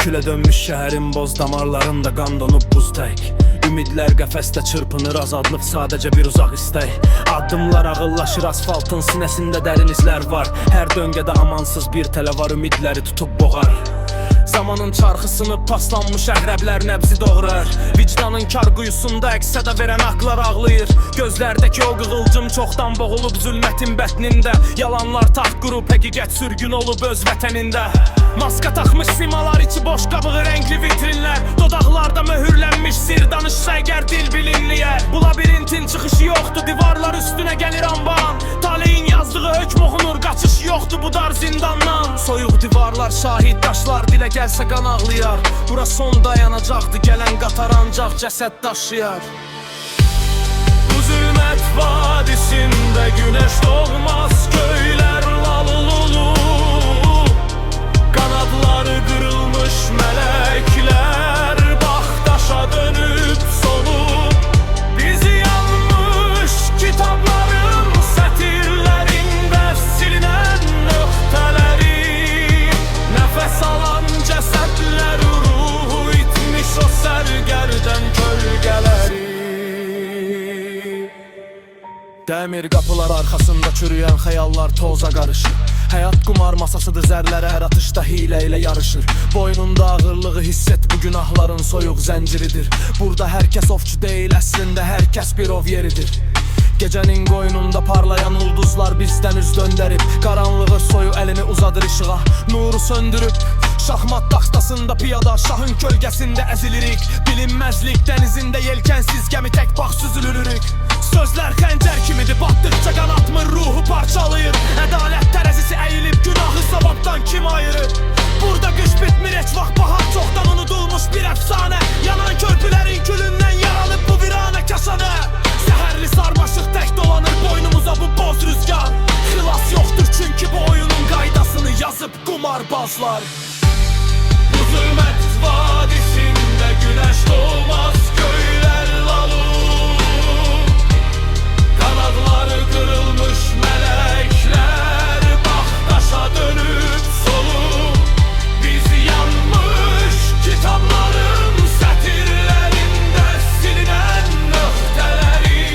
Külə dönmüş şəhərin boz damarlarında qan donub buz tək. Ümidlər qəfəsdə çırpınır, azadlıq sadəcə bir uzaq istək. Addımlar ağıllaşır, asfaltın sinəsində dərin izlər var. Hər döngədə amansız bir tələ var, ümidləri tutub boğar. Zamanın çarxısını paslanmış əqrəblər nəbzi doğrar. Vicdanın kar quyusunda əks-səda verən haqlar ağlayır. Gözlərdəki o qığılcım çoxdan boğulub zülmətin bətnində. Yalanlar taxt qurub, həqiqət sürgün olub öz vətənində. Maska taxmış simalar, içi boş qabığı rəngli vitrinlər. Dodaqlarda möhürlənmiş sir danışsa əgər dil bilinliyər. Bu labirintin çıxışı yoxdur, divarlar üstünə gəlir amban. Taleyin yazdığı hökm oxunur, qaçış yoxdur bu dar zindandan. Soyuq divarlar, şahid daşlar, dilə gəlsə qan ağlayar. Bura son dayanacaqdı, gələn qatar ancaq cəsəd daşıyar. Bu zülmət vadisində günəş doğmaz, köylər lalululu. Qanadları qırılmış mələklər, bax daşa dönüb solub. Bizi yanmış kitabların sətirlərində silinən nöqtələri. Nəfəs alan cəsədlər, ruhu itmiş o sərgərdən kölgələri. Dəmir qapılar arxasında çürüyən xəyallar toza qarışır. Həyat qumar masasıdır, zərlərə hər atışda hilə ilə yarışır. Boynunda ağırlığı hiss et, bu günahların soyuq zənciridir. Burada hər kəs ovçu deyil, əslində hər kəs bir ov yeridir. Gecənin qoynunda parlayan ulduzlar bizdən üz döndərib. Qaranlığı soyu əlini uzadır işığa, nuru söndürüb. Şahmat taxtasında piyada, şahın kölgəsində əzilirik. Bilinməzlik dənizində yelkənsiz gəmi tək bax süzülürük. Sözlər xəncər kimidir, batdıqca qan atmır, ruhu parçalayır. Ədalət tərəzisi əyilib, günahı savabdan kim ayırır? Burada qış bitmir, heç vaxt bahar çoxdan unudulmuş bir əfsanə. Yanan körpülərin külündən yaranıb bu viranə kaşanə. Səhərli sarmaşıq tək dolanır boynumuza bu boz rüzgar. Xilas yoxdur çünki bu oyunun qaydasını yazıb qumarbazlar. Bu zülmət vadisində günəş doğmaz, köylər lalub. Qanadları qırılmış mələklər, bax daşa dönüb solub. Biz yanmış kitabların sətirlərində silinən nöqtələri.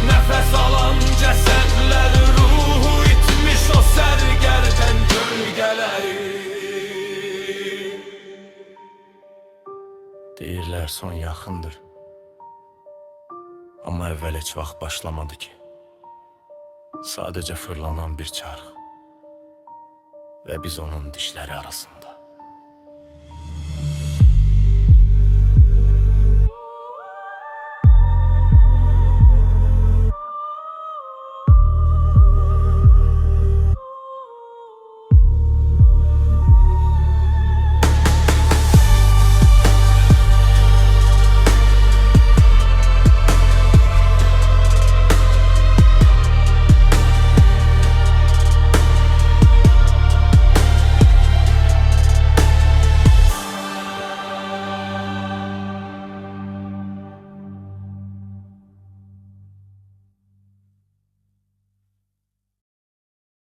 Nəfəs alan cəsədlər, ruhu itmiş o sərgərdən kölgələri. Deyirlər son yaxındır, amma əvvəl heç vaxt başlamadı ki. Sadəcə fırlanan bir çarx və biz onun dişləri arasında.